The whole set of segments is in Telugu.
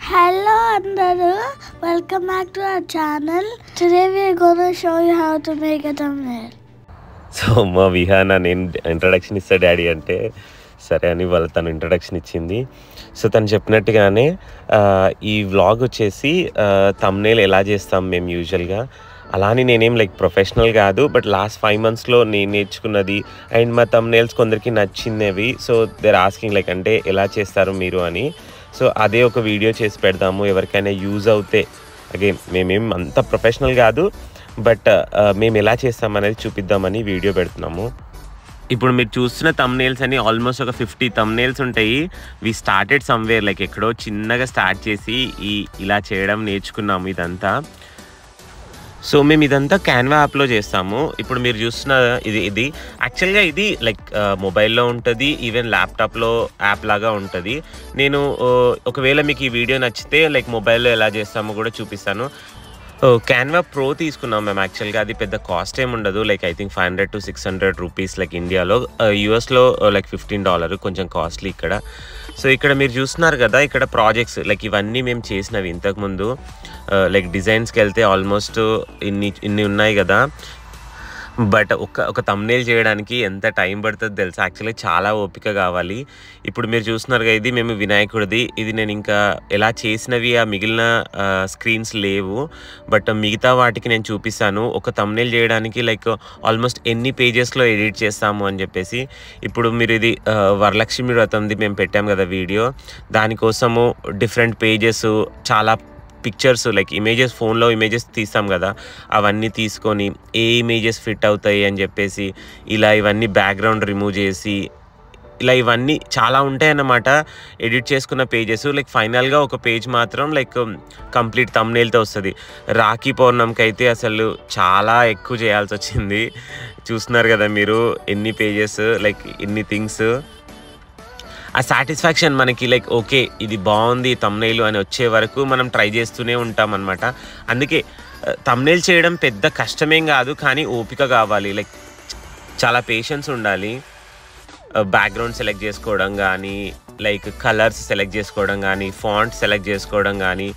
Hello Andaru, welcome back to our channel. Today we are going to show you how to make a thumbnail. So మా విహాన నేను ఇంట్రడక్షన్ ఇస్తా డాడీ అంటే సరే అని తను ఇంట్రడక్షన్ ఇచ్చింది. సో తను చెప్పినట్టుగానే ఈ వ్లాగ్ వచ్చేసి థంబ్నెయిల్ ఎలా చేస్తాం మేము యూజువల్గా అలా అని నేనేం ప్రొఫెషనల్ కాదు, బట్ లాస్ట్ 5 monthsలో నేను నేర్చుకున్నది అండ్ మా థంబ్నెయిల్స్ కొందరికి నచ్చినవి. సో దేర్ ఆస్కింగ్ అంటే ఎలా చేస్తారు మీరు అని. సో అదే ఒక వీడియో చేసి పెడదాము, ఎవరికైనా యూజ్ అవుతే. అగైన్ మేమేం అంత ప్రొఫెషనల్ కాదు, బట్ మేము ఎలా చేస్తామనేది చూపిద్దామని వీడియో పెడుతున్నాము. ఇప్పుడు మీరు చూస్తున్న థంబ్నెయిల్స్ అని ఆల్మోస్ట్ ఒక 50 థంబ్నెయిల్స్ ఉంటాయి. వి స్టార్టెడ్ సమ్వేర్ ఎక్కడో చిన్నగా స్టార్ట్ చేసి ఇలా చేయడం నేర్చుకున్నాము ఇదంతా. సో మేము ఇదంతా క్యాన్వా యాప్లో చేస్తాము. ఇప్పుడు మీరు చూస్తున్న ఇది యాక్చువల్గా ఇది మొబైల్లో ఉంటుంది, ఈవెన్ ల్యాప్టాప్లో యాప్ లాగా ఉంటుంది. నేను ఒకవేళ మీకు ఈ వీడియో నచ్చితే మొబైల్లో ఎలా చేస్తామో కూడా చూపిస్తాను. క్యాన్వా ప్రో తీసుకున్నాం మేము. యాక్చువల్గా అది పెద్ద కాస్ట్ ఏమి ఉండదు, ఐ థింక్ 500 to 600 రూపీస్ ఇండియాలో. యూఎస్లో $15, కొంచెం కాస్ట్లీ ఇక్కడ. సో ఇక్కడ మీరు చూస్తున్నారు కదా, ఇక్కడ ప్రాజెక్ట్స్ ఇవన్నీ మేము చేసినవి ఇంతకుముందు. డిజైన్స్కి వెళ్తే ఆల్మోస్ట్ ఇన్ని ఉన్నాయి కదా, బట్ ఒక థంబ్నెయిల్ చేయడానికి ఎంత టైం పడుతుంది తెలుసా? యాక్చువల్లీ చాలా ఓపిక కావాలి. ఇప్పుడు మీరు చూస్తున్నారుగా, ఇది మేము వినాయకుడిది. ఇది నేను ఇంకా ఎలా చేసినవి ఆ మిగిలిన స్క్రీన్స్ లేవు, బట్ మిగతా వాటికి నేను చూపిస్తాను. ఒక థంబ్నెయిల్ చేయడానికి ఆల్మోస్ట్ ఎన్ని పేజెస్లో ఎడిట్ చేస్తాము అని చెప్పేసి. ఇప్పుడు మీరు ఇది వరలక్ష్మి వ్రతంది మేము పెట్టాము కదా వీడియో, దానికోసము డిఫరెంట్ పేజెస్, చాలా పిక్చర్స్ ఇమేజెస్, ఫోన్లో ఇమేజెస్ తీస్తాం కదా, అవన్నీ తీసుకొని ఏ ఇమేజెస్ ఫిట్ అవుతాయి అని చెప్పేసి ఇలా ఇవన్నీ బ్యాక్గ్రౌండ్ రిమూవ్ చేసి ఇలా ఇవన్నీ చాలా ఉంటాయన్నమాట ఎడిట్ చేసుకున్న పేజెస్. ఫైనల్గా ఒక పేజ్ మాత్రం కంప్లీట్ థంబ్నెయిల్తో వస్తుంది. రాఖీ పౌర్ణమికి అయితే అసలు చాలా ఎక్కువ చేయాల్సి వచ్చింది. చూస్తున్నారు కదా మీరు ఎన్ని పేజెస్, ఎన్ని థింగ్స్. ఆ సాటిస్ఫాక్షన్ మనకి ఓకే ఇది బాగుంది థంబ్నెయిల్ అని వచ్చే వరకు మనం ట్రై చేస్తూనే ఉంటాం అనమాట. అందుకే థంబ్నెయిల్ చేయడం పెద్ద కష్టమేం కాదు, కానీ ఓపిక కావాలి, చాలా పేషెన్స్ ఉండాలి. బ్యాక్గ్రౌండ్ సెలెక్ట్ చేసుకోవడం కానీ, కలర్స్ సెలెక్ట్ చేసుకోవడం కానీ, ఫాంట్ సెలెక్ట్ చేసుకోవడం కానీ.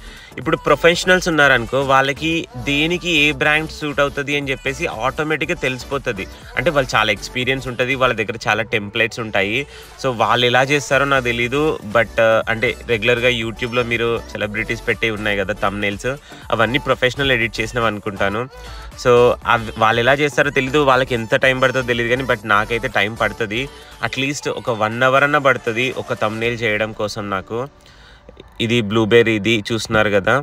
ఇప్పుడు ప్రొఫెషనల్స్ ఉన్నారనుకో, వాళ్ళకి దేనికి ఏ బ్రాండ్ సూట్ అవుతుంది అని చెప్పేసి ఆటోమేటిక్గా తెలిసిపోతుంది. అంటే వాళ్ళు చాలా ఎక్స్పీరియన్స్ ఉంటుంది, వాళ్ళ దగ్గర చాలా టెంప్లెట్స్ ఉంటాయి. సో వాళ్ళు ఎలా చేస్తారో నాకు తెలీదు, బట్ అంటే రెగ్యులర్గా యూట్యూబ్లో మీరు సెలబ్రిటీస్ పెట్టే ఉన్నాయి కదా థంబ్నెయిల్స్, అవన్నీ ప్రొఫెషనల్ ఎడిట్ చేసినవి అనుకుంటాను. సో వాళ్ళు ఎలా చేస్తారో తెలీదు, వాళ్ళకి ఎంత టైం పడుతుందో తెలియదు, కానీ బట్ నాకైతే టైం పడుతుంది. అట్లీస్ట్ ఒక 1 hour అన్న పడుతుంది ఒక థంబ్నెయిల్ చేయడం కోసం నాకు. ఇది బ్లూబెర్రీ, ఇది చూస్తున్నారు కదా.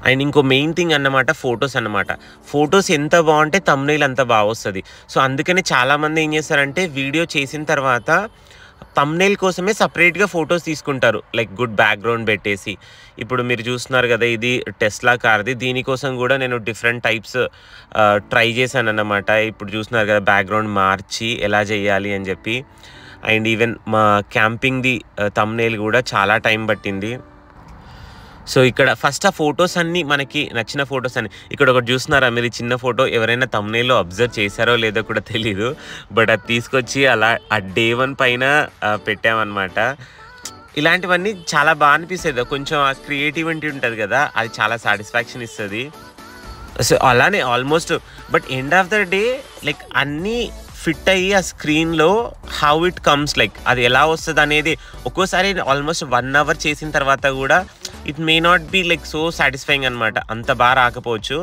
అండ్ ఇంకో మెయిన్ థింగ్ అన్నమాట ఫొటోస్ అన్నమాట. ఫొటోస్ ఎంత బాగుంటే థంబ్నెయిల్ అంత బాగా వస్తుంది. సో అందుకని చాలామంది ఏం చేస్తారంటే వీడియో చేసిన తర్వాత థంబ్నెయిల్ కోసమే సపరేట్గా ఫొటోస్ తీసుకుంటారు, గుడ్ బ్యాక్గ్రౌండ్ పెట్టేసి. ఇప్పుడు మీరు చూస్తున్నారు కదా, ఇది టెస్లా కార్ది. దీనికోసం కూడా నేను డిఫరెంట్ టైప్స్ ట్రై చేశాను అన్నమాట. ఇప్పుడు చూస్తున్నారు కదా, బ్యాక్గ్రౌండ్ మార్చి ఎలా చేయాలి అని చెప్పి. అండ్ ఈవెన్ మా క్యాంపింగ్ది థంబ్నెయిల్ కూడా చాలా టైం పట్టింది. సో ఇక్కడ ఫస్ట్ ఆ ఫొటోస్ అన్నీ మనకి నచ్చిన ఫొటోస్ అన్ని, ఇక్కడ ఒకటి చూస్తున్నారా మీరు, చిన్న ఫోటో ఎవరైనా థంబ్నెయిల్లో అబ్జర్వ్ చేశారో లేదో కూడా తెలీదు, బట్ అది తీసుకొచ్చి అలా ఆ Day 1 పైన పెట్టామన్నమాట. ఇలాంటివన్నీ చాలా బాగా అనిపిస్తుంది, కొంచెం ఆ క్రియేటివిటీ ఉంటుంది కదా, అది చాలా సాటిస్ఫాక్షన్ ఇస్తుంది. సో అలానే almost, but end of the day అన్నీ ఫిట్ అయ్యి ఆ స్క్రీన్లో హౌ ఇట్ కమ్స్, అది ఎలా వస్తుంది అనేది ఒక్కోసారి ఆల్మోస్ట్ 1 hour చేసిన తర్వాత కూడా it may not be so satisfying అనమాట. అంత బాగా రాకపోవచ్చు,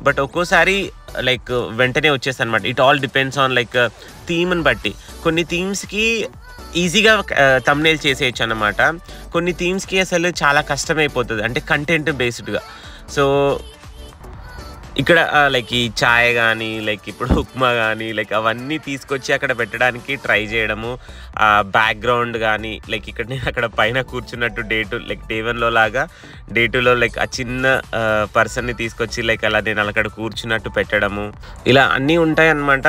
బట్ ఒక్కోసారి వెంటనే వచ్చేస్తుంది అనమాట. ఇట్ ఆల్ డిపెండ్స్ ఆన్ థీమ్ని బట్టి. కొన్ని థీమ్స్కి ఈజీగా థంబ్నెయిల్ చేసేయచ్చు అన్నమాట, కొన్ని థీమ్స్కి అసలు చాలా కష్టమైపోతుంది, అంటే కంటెంట్ బేస్డ్గా. సో ఇక్కడ ఈ ఛాయ్ కానీ, ఇప్పుడు ఉప్మా కానీ, అవన్నీ తీసుకొచ్చి అక్కడ పెట్టడానికి ట్రై చేయడము. బ్యాక్గ్రౌండ్ కానీ, ఇక్కడ నేను అక్కడ పైన కూర్చున్నట్టు Day 1లో లాగా Day 2లో ఆ చిన్న పర్సన్ని తీసుకొచ్చి అలా నేను అక్కడ కూర్చున్నట్టు పెట్టడము, ఇలా అన్నీ ఉంటాయి అన్నమాట.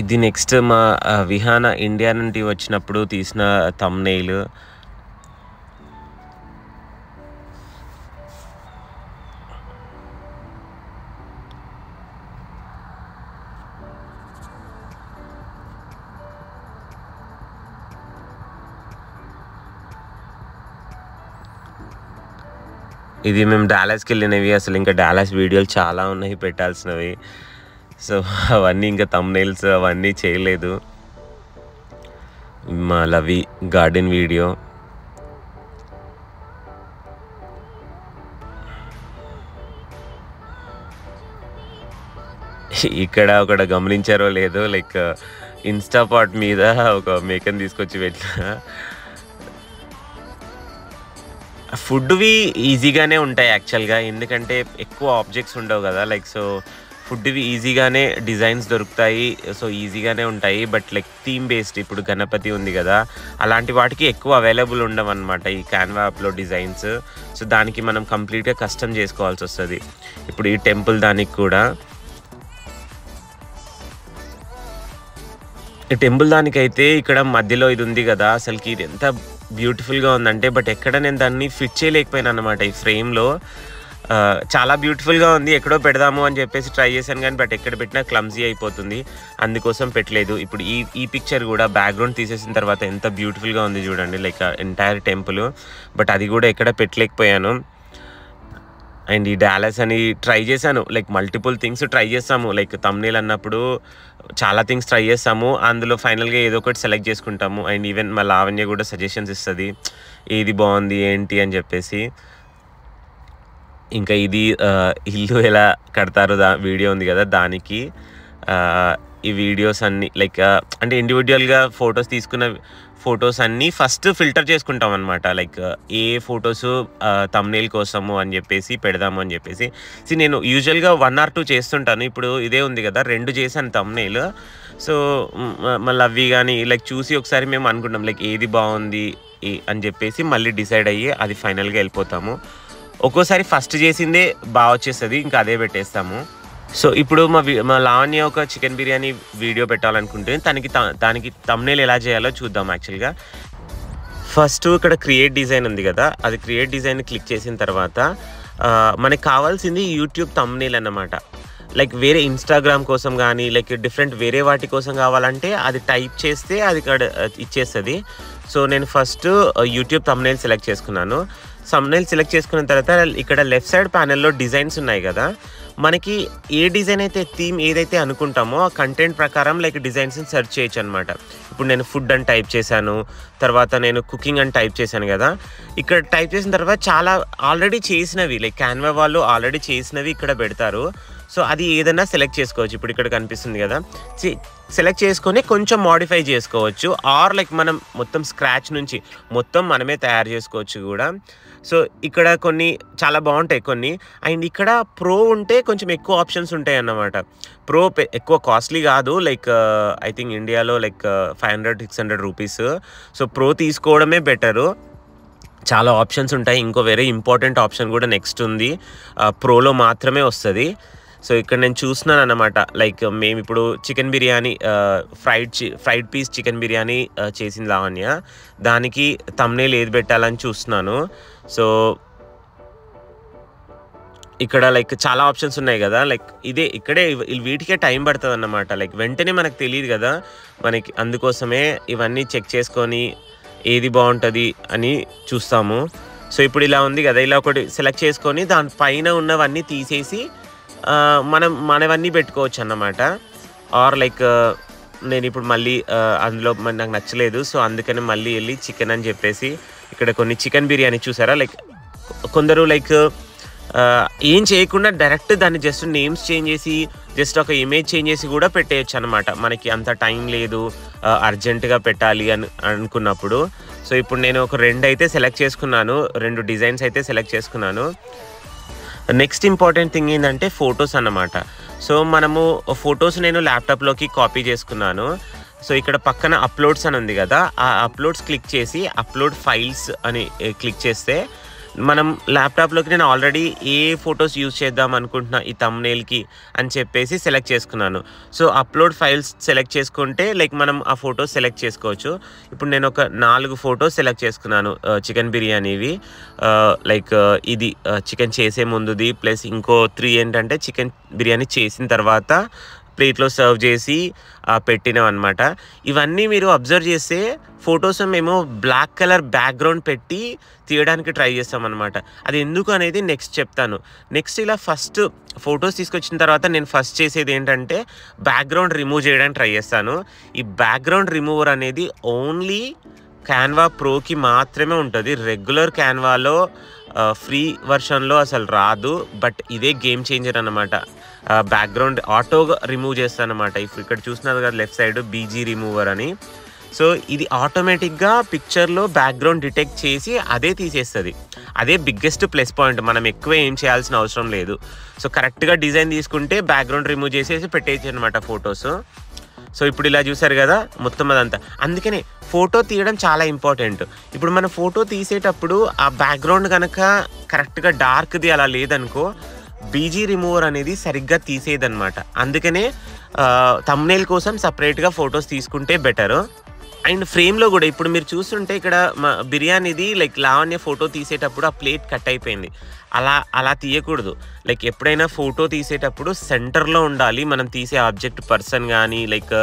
ఇది నెక్స్ట్ మా విహాన ఇండియా నుండి వచ్చినప్పుడు తీసిన థంబ్నెయిల్. ఇది మేము డాలస్కి వెళ్ళినవి. అసలు ఇంకా డాలస్ వీడియోలు చాలా ఉన్నాయి పెట్టాల్సినవి. సో అవన్నీ ఇంకా థంబ్నెయిల్స్ అవన్నీ చేయలేదు. మా లవి గార్డెన్ వీడియో. ఇక్కడ ఒకటి గమనించారో లేదో, లైక్ ఇన్స్టాపాట్ మీద ఒక మేకని తీసుకొచ్చి పెట్టిన. ఫుడ్వి ఈజీగానే ఉంటాయి యాక్చువల్గా, ఎందుకంటే ఎక్కువ ఆబ్జెక్ట్స్ ఉండవు కదా. లైక్ సో ఫుడ్వి ఈజీగానే డిజైన్స్ దొరుకుతాయి, సో ఈజీగానే ఉంటాయి. బట్ లైక్ థీమ్ బేస్డ్, ఇప్పుడు గణపతి ఉంది కదా, అలాంటి వాటికి ఎక్కువ అవైలబుల్ ఉండవు అనమాట ఈ క్యాన్వా యాప్లో డిజైన్స్. సో దానికి మనం కంప్లీట్గా కస్టమ్ చేసుకోవాల్సి వస్తుంది. ఇప్పుడు ఈ టెంపుల్ దానికి కూడా, ఈ టెంపుల్ దానికైతే ఇక్కడ మధ్యలో ఇది ఉంది కదా, అసలుకి ఇది ఎంత బ్యూటిఫుల్గా ఉందంటే, బట్ ఎక్కడ నేను దాన్ని ఫిట్ చేయలేకపోయాను అనమాట ఈ ఫ్రేమ్లో. చాలా బ్యూటిఫుల్గా ఉంది, ఎక్కడో పెడదాము అని చెప్పేసి ట్రై చేశాను కానీ బట్ ఎక్కడ పెట్టినా క్లమ్జీ అయిపోతుంది, అందుకోసం పెట్టలేదు. ఇప్పుడు ఈ పిక్చర్ కూడా బ్యాక్గ్రౌండ్ తీసేసిన తర్వాత ఎంత బ్యూటిఫుల్గా ఉంది చూడండి, లైక్ ఎంటైర్ టెంపుల్. బట్ అది కూడా ఎక్కడ పెట్టలేకపోయాను. అండ్ ఈ డాలస్ అని ట్రై చేశాను, లైక్ మల్టిపుల్ థింగ్స్ ట్రై చేస్తాము. లైక్ థంబ్నెయిల్ అన్నప్పుడు చాలా థింగ్స్ ట్రై చేస్తాము, అందులో ఫైనల్గా ఏదో ఒకటి సెలెక్ట్ చేసుకుంటాము. అండ్ ఈవెన్ మా లావణ్య కూడా సజెషన్స్ ఇస్తుంది ఏది బాగుంది ఏంటి అని చెప్పేసి. ఇంకా ఇది ఇల్లు ఎలా కడతారు వీడియో ఉంది కదా, దానికి ఈ వీడియోస్ అన్నీ లైక్ అంటే ఇండివిజువల్గా ఫొటోస్ తీసుకున్న ఫొటోస్ అన్నీ ఫస్ట్ ఫిల్టర్ చేసుకుంటాం అనమాట. లైక్ ఏ ఫొటోస్ థంబ్నెయిల్ కోసము అని చెప్పేసి పెడదాము అని చెప్పేసి. నేను యూజువల్గా 1 or 2 చేస్తుంటాను. ఇప్పుడు ఇదే ఉంది కదా, 2 చేశాను థంబ్నెయిల్. సో మళ్ళీ అవి కానీ లైక్ చూసి ఒకసారి మేము అనుకుంటాం లైక్ ఏది బాగుంది అని చెప్పేసి మళ్ళీ డిసైడ్ అయ్యి అది ఫైనల్గా వెళ్ళిపోతాము. ఒక్కోసారి ఫస్ట్ చేసిందే బాగా వచ్చేస్తుంది, ఇంకా అదే పెట్టేస్తాము. సో ఇప్పుడు మా లావణ్య ఒక చికెన్ బిర్యానీ వీడియో పెట్టాలనుకుంటే దానికి థంబ్నెయిల్ ఎలా చేయాలో చూద్దాం. యాక్చువల్గా ఫస్ట్ ఇక్కడ క్రియేట్ డిజైన్ ఉంది కదా, అది క్రియేట్ డిజైన్ క్లిక్ చేసిన తర్వాత మనకి కావాల్సింది యూట్యూబ్ థంబ్నెయిల్ అన్నమాట. లైక్ వేరే ఇన్స్టాగ్రామ్ కోసం కానీ లైక్ డిఫరెంట్ వేరే వాటి కోసం కావాలంటే అది టైప్ చేస్తే అది ఇక్కడ ఇచ్చేస్తుంది. సో నేను ఫస్ట్ యూట్యూబ్ థంబ్నెయిల్ సెలెక్ట్ చేసుకున్నాను. థంబ్నెయిల్ సెలెక్ట్ చేసుకున్న తర్వాత ఇక్కడ లెఫ్ట్ సైడ్ ప్యానెల్లో డిజైన్స్ ఉన్నాయి కదా, మనకి ఏ డిజైన్ అయితే థీమ్ ఏదైతే అనుకుంటామో ఆ కంటెంట్ ప్రకారం లైక్ డిజైన్స్ని సెర్చ్ చేయొచ్చు అనమాట. ఇప్పుడు నేను ఫుడ్ అని టైప్ చేశాను, తర్వాత నేను కుకింగ్ అని టైప్ చేశాను కదా, ఇక్కడ టైప్ చేసిన తర్వాత చాలా ఆల్రెడీ చేసినవి లైక్ క్యాన్వా వాళ్ళు ఆల్రెడీ చేసినవి ఇక్కడ పెడతారు. సో అది ఏదైనా సెలెక్ట్ చేసుకోవచ్చు. ఇప్పుడు ఇక్కడ కనిపిస్తుంది కదా, సెలెక్ట్ చేసుకొని కొంచెం మోడిఫై చేసుకోవచ్చు. ఆర్ లైక్ మనం మొత్తం స్క్రాచ్ నుంచి మొత్తం మనమే తయారు చేసుకోవచ్చు కూడా. సో ఇక్కడ కొన్ని చాలా బాగుంటాయి కొన్ని. అండ్ ఇక్కడ ప్రో ఉంటే కొంచెం ఎక్కువ ఆప్షన్స్ ఉంటాయి అన్నమాట. ప్రో ఎక్కువ కాస్ట్లీ కాదు, లైక్ ఐ థింక్ ఇండియాలో లైక్ 500-600 రూపీస్. సో ప్రో తీసుకోవడమే బెటరు, చాలా ఆప్షన్స్ ఉంటాయి. ఇంకో వేరే ఇంపార్టెంట్ ఆప్షన్ కూడా నెక్స్ట్ ఉంది, ప్రోలో మాత్రమే వస్తుంది. సో ఇక్కడ నేను చూస్తున్నాను అన్నమాట, లైక్ మేము ఇప్పుడు chicken biryani fried piece chicken biryani చేసింది లావణ్య, దానికి థంబ్నెయిల్ ఏది పెట్టాలని చూస్తున్నాను. సో ఇక్కడ లైక్ చాలా ఆప్షన్స్ ఉన్నాయి కదా, లైక్ ఇక్కడే వీటికే టైం పడుతుంది అన్నమాట. లైక్ వెంటనే మనకు తెలియదు కదా మనకి, అందుకోసమే ఇవన్నీ చెక్ చేసుకొని ఏది బాగుంటుంది అని చూస్తాము. సో ఇప్పుడు ఇలా ఉంది కదా, ఇలా ఒకటి సెలెక్ట్ చేసుకొని దానిపైన ఉన్నవన్నీ తీసేసి మనవన్నీ పెట్టుకోవచ్చు అన్నమాట. ఆర్ లైక్ నేను ఇప్పుడు మళ్ళీ అందులో నాకు నచ్చలేదు, సో అందుకని మళ్ళీ వెళ్ళి చికెన్ అని చెప్పేసి ఇక్కడ కొన్ని చికెన్ బిర్యానీ చూసారా, లైక్ కొందరు లైక్ ఏం చేయకుండా డైరెక్ట్ దాన్ని జస్ట్ నేమ్స్ చేంజ్ చేసి జస్ట్ ఒక ఇమేజ్ చేంజ్ చేసి కూడా పెట్టేయచ్చు అనమాట. మనకి అంత టైం లేదు అర్జెంటుగా పెట్టాలి అనుకున్నప్పుడు. సో ఇప్పుడు నేను ఒక 2 అయితే సెలెక్ట్ చేసుకున్నాను, 2 డిజైన్స్ అయితే సెలెక్ట్ చేసుకున్నాను. నెక్స్ట్ ఇంపార్టెంట్ థింగ్ ఏంటంటే ఫొటోస్ అన్నమాట. సో మనము ఫొటోస్ నేను ల్యాప్టాప్లోకి కాపీ చేసుకున్నాను. సో ఇక్కడ పక్కన అప్లోడ్స్ అని ఉంది కదా, ఆ అప్లోడ్స్ క్లిక్ చేసి అప్లోడ్ ఫైల్స్ అని క్లిక్ చేస్తే మనం ల్యాప్టాప్లోకి నేను ఆల్రెడీ ఏ ఫొటోస్ యూజ్ చేద్దాం అనుకుంటున్నా ఈ థంబ్నెయిల్కి అని చెప్పేసి సెలెక్ట్ చేసుకున్నాను. సో అప్లోడ్ ఫైల్స్ సెలెక్ట్ చేసుకుంటే లైక్ మనం ఆ ఫొటోస్ సెలెక్ట్ చేసుకోవచ్చు. ఇప్పుడు నేను ఒక 4 ఫొటోస్ సెలెక్ట్ చేసుకున్నాను చికెన్ బిర్యానీవి. లైక్ ఇది చికెన్ చేసే ముందుది, ప్లస్ ఇంకో 3 ఏంటంటే చికెన్ బిర్యానీ చేసిన తర్వాత ప్లేట్లో సర్వ్ చేసి పెట్టినాం అనమాట. ఇవన్నీ మీరు అబ్జర్వ్ చేస్తే ఫొటోస్ మేము బ్లాక్ కలర్ బ్యాక్గ్రౌండ్ పెట్టి తీయడానికి ట్రై చేస్తాం అనమాట. అది ఎందుకు అనేది నెక్స్ట్ చెప్తాను. నెక్స్ట్ ఇలా ఫస్ట్ ఫొటోస్ తీసుకొచ్చిన తర్వాత నేను ఫస్ట్ చేసేది ఏంటంటే బ్యాక్గ్రౌండ్ రిమూవ్ చేయడానికి ట్రై చేస్తాను. ఈ బ్యాక్గ్రౌండ్ రిమూవర్ అనేది ఓన్లీ క్యాన్వా ప్రోకి మాత్రమే ఉంటుంది. రెగ్యులర్ క్యాన్వాలో ఫ్రీ వర్షన్లో అసలు రాదు. బట్ ఇదే గేమ్ చేంజర్ అనమాట. బ్యాక్గ్రౌండ్ ఆటోగా రిమూవ్ చేస్తాను అనమాట. ఇప్పుడు ఇక్కడ చూస్తున్నారు కదా లెఫ్ట్ సైడ్ బీజీ రిమూవర్ అని. సో ఇది ఆటోమేటిక్గా పిక్చర్లో బ్యాక్గ్రౌండ్ డిటెక్ట్ చేసి అదే తీసేస్తుంది. అదే బిగ్గెస్ట్ ప్లస్ పాయింట్. మనం ఎక్కువ ఏం చేయాల్సిన అవసరం లేదు. సో కరెక్ట్గా డిజైన్ తీసుకుంటే బ్యాక్గ్రౌండ్ రిమూవ్ చేసేసి పెట్టేయచ్చు అనమాట ఫొటోస్. సో ఇప్పుడు ఇలా చూసారు కదా మొత్తం అదంతా. అందుకనే ఫోటో తీయడం చాలా ఇంపార్టెంట్. ఇప్పుడు మనం ఫోటో తీసేటప్పుడు ఆ బ్యాక్గ్రౌండ్ కనుక కరెక్ట్గా డార్క్ది అలా లేదనుకో బీజీ రిమూవర్ అనేది సరిగ్గా తీసేదన్నమాట. అందుకనే థంబ్నెయిల్ కోసం సపరేట్గా ఫొటోస్ తీసుకుంటే బెటరు. అండ్ ఫ్రేమ్లో కూడా ఇప్పుడు మీరు చూస్తుంటే ఇక్కడ బిర్యానీది లైక్ లావణ్య ఫోటో తీసేటప్పుడు ఆ ప్లేట్ కట్ అయిపోయింది. అలా తీయకూడదు. లైక్ ఎప్పుడైనా ఫోటో తీసేటప్పుడు సెంటర్లో ఉండాలి. మనం తీసే ఆబ్జెక్ట్ పర్సన్ కానీ లైక్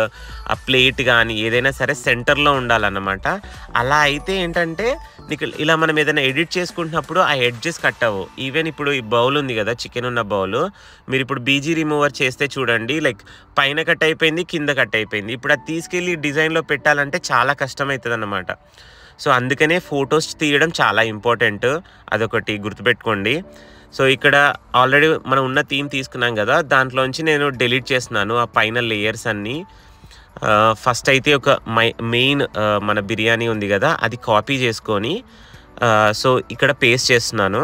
ఆ ప్లేట్ కానీ ఏదైనా సరే సెంటర్లో ఉండాలన్నమాట. అలా అయితే ఏంటంటే నీకు ఇలా మనం ఏదైనా ఎడిట్ చేసుకుంటున్నప్పుడు ఆ ఎడ్జెస్ కట్ అవ్వవు. ఈవెన్ ఇప్పుడు ఈ బౌల్ ఉంది కదా చికెన్ ఉన్న బౌల్, మీరు ఇప్పుడు బీజీ రిమూవర్ చేస్తే చూడండి లైక్ పైన కట్ అయిపోయింది, కింద కట్ అయిపోయింది. ఇప్పుడు అది తీసుకెళ్ళి డిజైన్లో పెట్టాలంటే చాలా కష్టమవుతుంది అన్నమాట. సో అందుకనే ఫొటోస్ తీయడం చాలా ఇంపార్టెంట్. అదొకటి గుర్తుపెట్టుకోండి. సో ఇక్కడ ఆల్రెడీ మనం ఉన్న థీమ్ తీసుకున్నాం కదా, దాంట్లోంచి నేను డిలీట్ చేస్తున్నాను ఆ పైన లేయర్స్ అన్నీ. ఫస్ట్ అయితే ఒక మెయిన్ మన బిర్యానీ ఉంది కదా అది కాపీ చేసుకొని సో ఇక్కడ పేస్ట్ చేస్తున్నాను.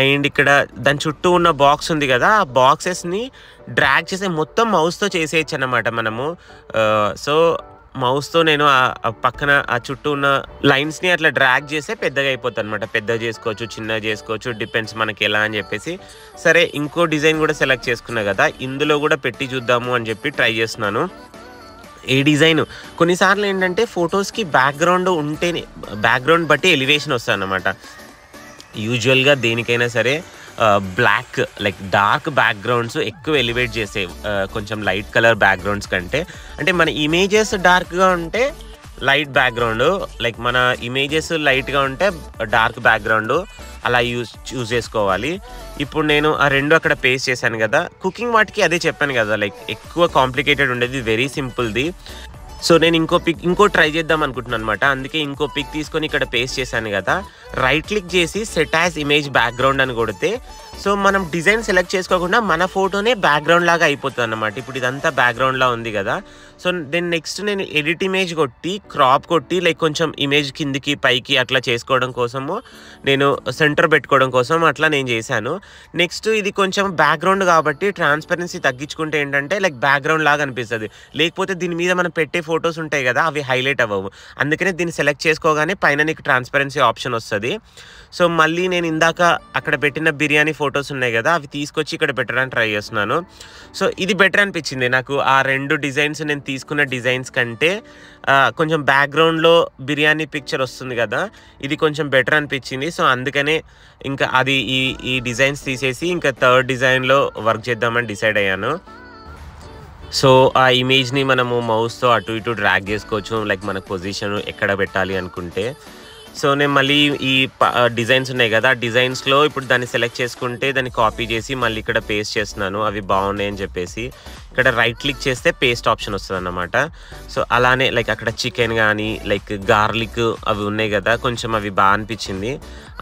అండ్ ఇక్కడ దాని చుట్టూ ఉన్న బాక్స్ ఉంది కదా ఆ బాక్సెస్ని డ్రాగ్ చేసే మొత్తం మౌస్తో చేసేయచ్చు అన్నమాట మనము. సో మౌస్తో నేను ఆ పక్కన ఆ చుట్టూ ఉన్న లైన్స్ని అట్లా డ్రాగ్ చేస్తే పెద్దగా అయిపోతుంది అనమాట. పెద్దగా చేసుకోవచ్చు, చిన్నగా చేసుకోవచ్చు, డిపెండ్స్ మనకి ఎలా అని చెప్పేసి. సరే ఇంకో డిజైన్ కూడా సెలెక్ట్ చేసుకున్నా కదా, ఇందులో కూడా పెట్టి చూద్దాము అని చెప్పి ట్రై చేస్తున్నాను. ఏ డిజైన్ కొన్నిసార్లు ఏంటంటే ఫొటోస్కి బ్యాక్గ్రౌండ్ ఉంటేనే బ్యాక్గ్రౌండ్ బట్టి ఎలివేషన్ వస్తుంది అన్నమాట. యూజువల్గా దేనికైనా సరే బ్లాక్ లైక్ డార్క్ బ్యాక్గ్రౌండ్స్ ఎక్కువ ఎలివేట్ చేసే కొంచెం లైట్ కలర్ బ్యాక్గ్రౌండ్స్ కంటే. అంటే మన ఇమేజెస్ డార్క్గా ఉంటే లైట్ బ్యాక్గ్రౌండ్, లైక్ మన ఇమేజెస్ లైట్గా ఉంటే డార్క్ బ్యాక్గ్రౌండ్ అలా చూస్ చేసుకోవాలి. ఇప్పుడు నేను ఆ రెండు అక్కడ పేస్ట్ చేశాను కదా. కుకింగ్ వాటికి అదే చెప్పాను కదా, లైక్ ఎక్కువ కాంప్లికేటెడ్ ఉండేది, వెరీ సింపుల్ది. సో నేను ఇంకో ట్రై చేద్దాం అనుకుంటున్నాను అనమాట. అందుకే ఇంకో పిక్ తీసుకొని ఇక్కడ పేస్ట్ చేశాను కదా, రైట్ క్లిక్ చేసి సెట్ యాజ్ ఇమేజ్ బ్యాక్గ్రౌండ్ అని కొడితే సో మనం డిజైన్ సెలెక్ట్ చేసుకోకుండా మన ఫోటోనే బ్యాక్గ్రౌండ్ లాగా అయిపోతుంది అన్నమాట. ఇప్పుడు ఇదంతా బ్యాక్గ్రౌండ్లా ఉంది కదా. సో దెన్ నెక్స్ట్ నేను ఎడిట్ ఇమేజ్ కొట్టి క్రాప్ కొట్టి లైక్ కొంచెం ఇమేజ్ కిందికి పైకి అట్లా చేసుకోవడం కోసము నేను సెంటర్ పెట్టుకోవడం కోసం అట్లా నేను చేశాను. నెక్స్ట్ ఇది కొంచెం బ్యాక్గ్రౌండ్ కాబట్టి ట్రాన్స్పరెన్సీ తగ్గించుకుంటే ఏంటంటే లైక్ బ్యాక్గ్రౌండ్ లాగా అనిపిస్తుంది. లేకపోతే దీని మీద మనం పెట్టే ఫొటోస్ ఉంటాయి కదా అవి హైలైట్ అవ్వవు. అందుకనే దీన్ని సెలెక్ట్ చేసుకోగానే పైన నీకు ట్రాన్స్పరెన్సీ ఆప్షన్ వస్తుంది. సో మళ్ళీ నేను ఇందాక అక్కడ పెట్టిన బిర్యానీ ఫొటోస్ ఉన్నాయి కదా అవి తీసుకొచ్చి ఇక్కడ పెట్టడానికి ట్రై చేస్తున్నాను. సో ఇది బెటర్ అనిపించింది నాకు. ఆ రెండు డిజైన్స్ నేను తీసుకున్న డిజైన్స్ కంటే కొంచెం బ్యాక్గ్రౌండ్లో బిర్యానీ పిక్చర్ వస్తుంది కదా ఇది కొంచెం బెటర్ అనిపించింది. సో అందుకనే ఇంకా అది ఈ డిజైన్స్ తీసేసి ఇంకా థర్డ్ డిజైన్లో వర్క్ చేద్దామని డిసైడ్ అయ్యాను. సో ఆ ఇమేజ్ని మనము మౌస్తో అటు ఇటు డ్రాగ్ చేసుకోవచ్చు లైక్ మన పొజిషన్ ఎక్కడ పెట్టాలి అనుకుంటే. సో నేను మళ్ళీ ఈ డిజైన్స్ ఉన్నాయి కదా డిజైన్స్లో ఇప్పుడు దాన్ని సెలెక్ట్ చేసుకుంటే దాన్ని కాపీ చేసి మళ్ళీ ఇక్కడ పేస్ట్ చేస్తున్నాను అవి బాగున్నాయి అని చెప్పేసి. ఇక్కడ రైట్ క్లిక్ చేస్తే పేస్ట్ ఆప్షన్ వస్తుంది అన్నమాట. సో అలానే లైక్ అక్కడ చికెన్ కానీ లైక్ గార్లిక్ అవి ఉన్నాయి కదా కొంచెం అవి బాగా అనిపించింది.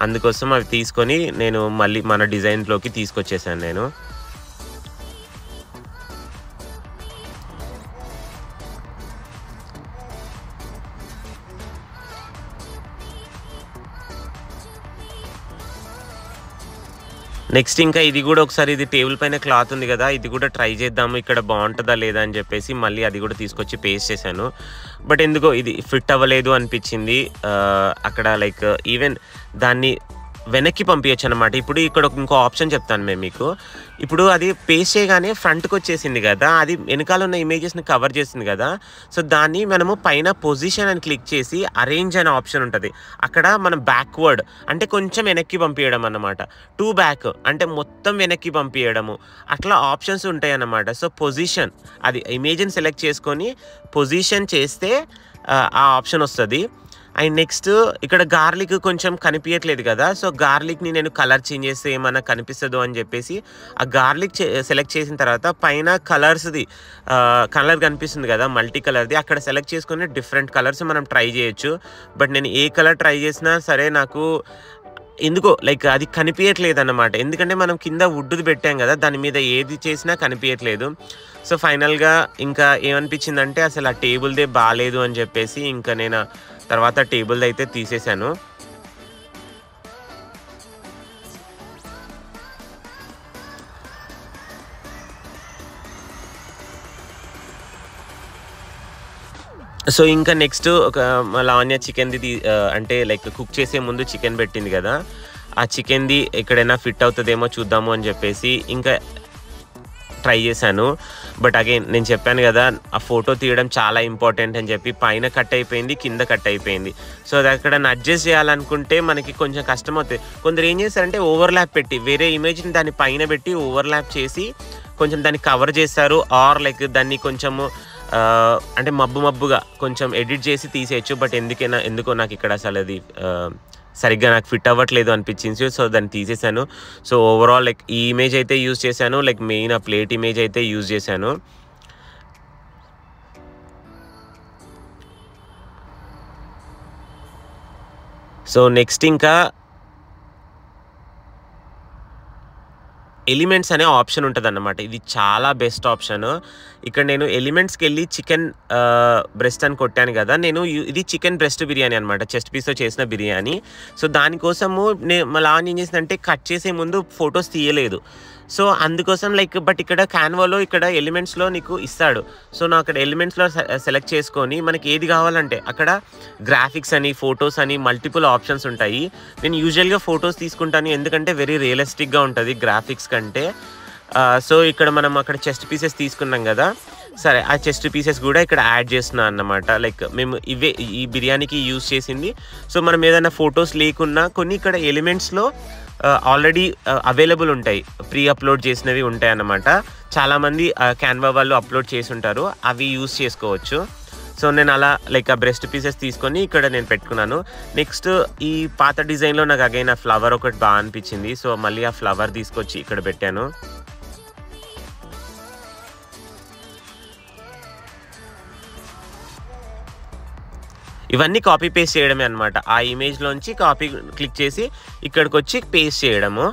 అందుకోసం అవి తీసుకొని నేను మళ్ళీ మన డిజైన్లోకి తీసుకొచ్చేసాను నేను. నెక్స్ట్ ఇంకా ఇది కూడా ఒకసారి ఇది టేబుల్ పైన క్లాత్ ఉంది కదా ఇది కూడా ట్రై చేద్దాము ఇక్కడ బాగుంటుందా లేదా అని చెప్పేసి మళ్ళీ అది కూడా తీసుకొచ్చి పేస్ట్ చేశాను. బట్ ఎందుకో ఇది ఫిట్ అవ్వలేదు అనిపించింది. అక్కడ లైక్ ఈవెన్ దాన్ని వెనక్కి పంపించచ్చు అనమాట. ఇప్పుడు ఇక్కడ ఇంకో ఆప్షన్ చెప్తాను మేము మీకు. ఇప్పుడు అది పేస్ట్ చేయగానే ఫ్రంట్కి వచ్చేసింది కదా అది వెనకాల ఉన్న ఇమేజెస్ని కవర్ చేసింది కదా. సో దాన్ని మనము పైన పొజిషన్ అని క్లిక్ చేసి అరేంజ్ అనే ఆప్షన్ ఉంటుంది. అక్కడ మనం బ్యాక్వర్డ్ అంటే కొంచెం వెనక్కి పంపించడం అన్నమాట. టు బ్యాక్ అంటే మొత్తం వెనక్కి పంపించడము అట్లా ఆప్షన్స్ ఉంటాయి అన్నమాట. సో పొజిషన్ అది ఇమేజ్ని సెలెక్ట్ చేసుకొని పొజిషన్ చేస్తే ఆ ఆప్షన్ వస్తుంది. అండ్ నెక్స్ట్ ఇక్కడ గార్లిక్ కొంచెం కనిపించట్లేదు కదా, సో గార్లిక్ని నేను కలర్ చేంజ్ చేస్తే ఏమైనా కనిపిస్తుందో అని చెప్పేసి ఆ గార్లిక్ సెలెక్ట్ చేసిన తర్వాత పైన కలర్స్ది కలర్ కనిపిస్తుంది కదా మల్టీ కలర్ది, అక్కడ సెలెక్ట్ చేసుకుని డిఫరెంట్ కలర్స్ మనం ట్రై చేయొచ్చు. బట్ నేను ఏ కలర్ ట్రై చేసినా సరే నాకు ఎందుకో లైక్ అది కనిపించట్లేదు అన్నమాట. ఎందుకంటే మనం కింద వుడ్ది పెట్టాం కదా, దాని మీద ఏది చేసినా కనిపించట్లేదు. సో ఫైనల్గా ఇంకా ఏమనిపించిందంటే అసలు ఆ టేబుల్దే బాగాలేదు అని చెప్పేసి ఇంకా నేను తర్వాత టేబుల్ది అయితే తీసేశాను. సో ఇంకా నెక్స్ట్ ఒక లావణ్య చికెన్ది అంటే లైక్ కుక్ చేసే ముందు చికెన్ పెట్టింది కదా, ఆ చికెన్ది ఎక్కడైనా ఫిట్ అవుతుందేమో చూద్దాము అని చెప్పేసి ఇంకా ట్రై చేశాను. బట్ అగైన్ నేను చెప్పాను కదా ఆ ఫోటో తీయడం చాలా ఇంపార్టెంట్ అని చెప్పి, పైన కట్ అయిపోయింది, కింద కట్ అయిపోయింది. సో అది అక్కడ అడ్జస్ట్ చేయాలనుకుంటే మనకి కొంచెం కష్టం అవుతుంది. కొందరు ఏం చేస్తారంటే ఓవర్లాప్ పెట్టి వేరే ఇమేజ్ని దాని పైన పెట్టి ఓవర్లాప్ చేసి కొంచెం దాన్ని కవర్ చేస్తారు, ఆర్ లైక్ దాన్ని కొంచెము అంటే మబ్బుగా కొంచెం ఎడిట్ చేసి తీసేయచ్చు. బట్ ఎందుకో నాకు ఇక్కడ అసలు అది సరిగ్గా నాకు ఫిట్ అవ్వట్లేదు అనిపించింది. సో దాన్ని తీసేసాను. సో ఓవరాల్ లైక్ ఈ ఇమేజ్ అయితే యూజ్ చేశాను, లైక్ మెయిన్ ఆ ప్లేట్ ఇమేజ్ అయితే యూజ్ చేశాను. సో నెక్స్ట్ ఇంకా ఎలిమెంట్స్ అనే ఆప్షన్ ఉంటుంది అన్నమాట. ఇది చాలా బెస్ట్ ఆప్షన్. ఇక్కడ నేను ఎలిమెంట్స్కి వెళ్ళి చికెన్ బ్రెస్ట్ అని కొట్టాను కదా, ఇది చికెన్ బ్రెస్ట్ బిర్యానీ అనమాట, చెస్ట్ పీస్తో చేసిన బిర్యానీ. సో దానికోసము మళ్ళీ ఏం చేసిందంటే కట్ చేసే ముందు ఫొటోస్ తీయలేదు. సో అందుకోసం లైక్ బట్ ఇక్కడ క్యాన్వాలో ఇక్కడ ఎలిమెంట్స్లో నీకు ఇస్తాడు. సో నాకు అక్కడ ఎలిమెంట్స్లో సెలెక్ట్ చేసుకొని మనకి ఏది కావాలంటే అక్కడ గ్రాఫిక్స్ అని ఫొటోస్ అని మల్టిపుల్ ఆప్షన్స్ ఉంటాయి. నేను యూజువల్గా ఫొటోస్ తీసుకుంటాను, ఎందుకంటే వెరీ రియలిస్టిక్గా ఉంటుంది గ్రాఫిక్స్ కంటే. సో ఇక్కడ మనం అక్కడ చెస్ట్ పీసెస్ తీసుకున్నాం కదా, సరే ఆ చెస్ట్ పీసెస్ కూడా ఇక్కడ యాడ్ చేస్తున్నాను అన్నమాట. లైక్ మేము ఈ బిర్యానీకి యూజ్ చేసింది. సో మనం ఏదైనా ఫొటోస్ లేకున్నా కొన్ని ఇక్కడ ఎలిమెంట్స్లో ఆల్రెడీ అవైలబుల్ ఉంటాయి, ప్రీ అప్లోడ్ చేసినవి ఉంటాయి అన్నమాట. చాలామంది క్యాన్వా వాళ్ళు అప్లోడ్ చేసి ఉంటారు, అవి యూజ్ చేసుకోవచ్చు. సో నేను అలా లైక్ ఆ బ్రెస్ట్ పీసెస్ తీసుకొని ఇక్కడ నేను పెట్టుకున్నాను. నెక్స్ట్ ఈ పాత డిజైన్లో నాకు అగైన్ ఆ ఫ్లవర్ ఒకటి బాగా అనిపించింది. సో మళ్ళీ ఆ ఫ్లవర్ తీసుకొచ్చి ఇక్కడ పెట్టాను. ఇవన్నీ కాపీ పేస్ట్ చేయడమే అనమాట. ఆ ఇమేజ్లోంచి కాపీ క్లిక్ చేసి ఇక్కడికి వచ్చి పేస్ట్ చేయడము.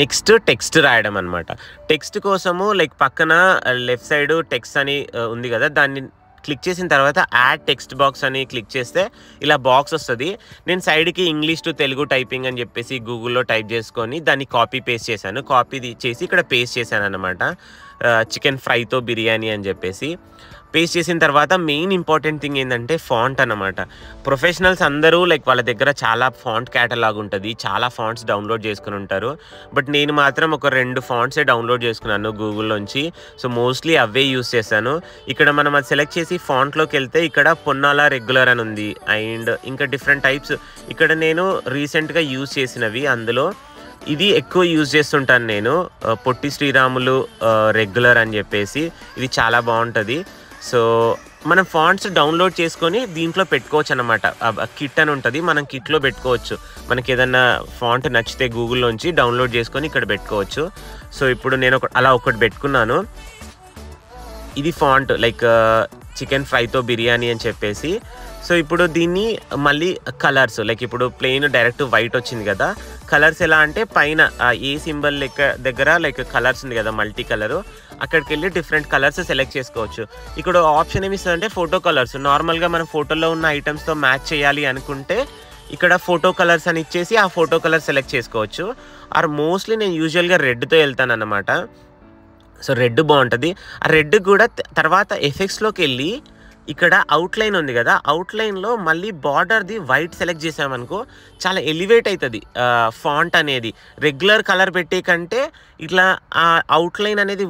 నెక్స్ట్ టెక్స్ట్ రాయడం అనమాట. టెక్స్ట్ కోసము లైక్ పక్కన లెఫ్ట్ సైడ్ టెక్స్ట్ అని ఉంది కదా, దాన్ని క్లిక్ చేసిన తర్వాత యాడ్ టెక్స్ట్ బాక్స్ అని క్లిక్ చేస్తే ఇలా బాక్స్ వస్తుంది. నేను సైడ్కి ఇంగ్లీష్ టు తెలుగు టైపింగ్ అని చెప్పేసి గూగుల్లో టైప్ చేసుకొని దాన్ని కాపీ పేస్ట్ చేశాను. కాపీ చేసి ఇక్కడ పేస్ట్ చేశాను అనమాట, చికెన్ ఫ్రైతో బిర్యానీ అని చెప్పేసి. పేస్ట్ చేసిన తర్వాత మెయిన్ ఇంపార్టెంట్ థింగ్ ఏంటంటే ఫాంట్ అన్నమాట. ప్రొఫెషనల్స్ అందరూ లైక్ వాళ్ళ దగ్గర చాలా ఫాంట్ క్యాటలాగ్ ఉంటుంది, చాలా ఫాంట్స్ డౌన్లోడ్ చేసుకుని ఉంటారు. బట్ నేను మాత్రం ఒక 2 ఫాంట్సే డౌన్లోడ్ చేసుకున్నాను గూగుల్లోంచి. సో మోస్ట్లీ అవే యూస్ చేశాను. ఇక్కడ మనం అది సెలెక్ట్ చేసి ఫాంట్లోకి వెళ్తే ఇక్కడ పొన్నాల రెగ్యులర్ అని ఉంది, అండ్ ఇంకా డిఫరెంట్ టైప్స్. ఇక్కడ నేను రీసెంట్గా యూజ్ చేసినవి అందులో ఇది ఎక్కువ యూజ్ చేస్తుంటాను నేను, పొట్టి శ్రీరాములు రెగ్యులర్ అని చెప్పేసి. ఇది చాలా బాగుంటుంది. సో మనం ఫాంట్స్ డౌన్లోడ్ చేసుకొని దీంట్లో పెట్టుకోవచ్చు అనమాట. కిట్ అని ఉంటుంది, మనం కిట్లో పెట్టుకోవచ్చు. మనకి ఏదన్నా ఫాంట్ నచ్చితే గూగుల్లోంచి డౌన్లోడ్ చేసుకొని ఇక్కడ పెట్టుకోవచ్చు. సో ఇప్పుడు నేను అలా ఒకటి పెట్టుకున్నాను. ఇది ఫాంట్ లైక్ చికెన్ ఫ్రైతో బిర్యానీ అని చెప్పేసి. సో ఇప్పుడు దీన్ని మళ్ళీ కలర్స్ లైక్ ఇప్పుడు ప్లెయిన్ డైరెక్ట్ వైట్ వచ్చింది కదా, కలర్స్ ఎలా అంటే పైన ఏ సింబల్ దగ్గర లైక్ కలర్స్ ఉంది కదా మల్టీ కలరు, అక్కడికి వెళ్ళి డిఫరెంట్ కలర్స్ సెలెక్ట్ చేసుకోవచ్చు. ఇక్కడ ఆప్షన్ ఏమి ఇస్తుందంటే ఫోటో కలర్స్. నార్మల్గా మనం ఫోటోలో ఉన్న ఐటమ్స్తో మ్యాచ్ చేయాలి అనుకుంటే ఇక్కడ ఫోటో కలర్స్ అని ఇచ్చేసి ఆ ఫోటో కలర్ సెలెక్ట్ చేసుకోవచ్చు. ఆర్ మోస్ట్లీ నేను యూజువల్గా రెడ్తో వెళ్తాను అన్నమాట. సో రెడ్ బాగుంటుంది. ఆ రెడ్ కూడా తర్వాత ఎఫెక్ట్స్లోకి వెళ్ళి ఇక్కడ అవుట్లైన్ ఉంది కదా, అవుట్లైన్లో మళ్ళీ బార్డర్ది వైట్ సెలెక్ట్ చేసామనుకో చాలా ఎలివేట్ అవుతుంది ఫాంట్ అనేది. రెగ్యులర్ కలర్ పెట్టే కంటే ఇట్లా ఆ అవుట్లైన్ అనేది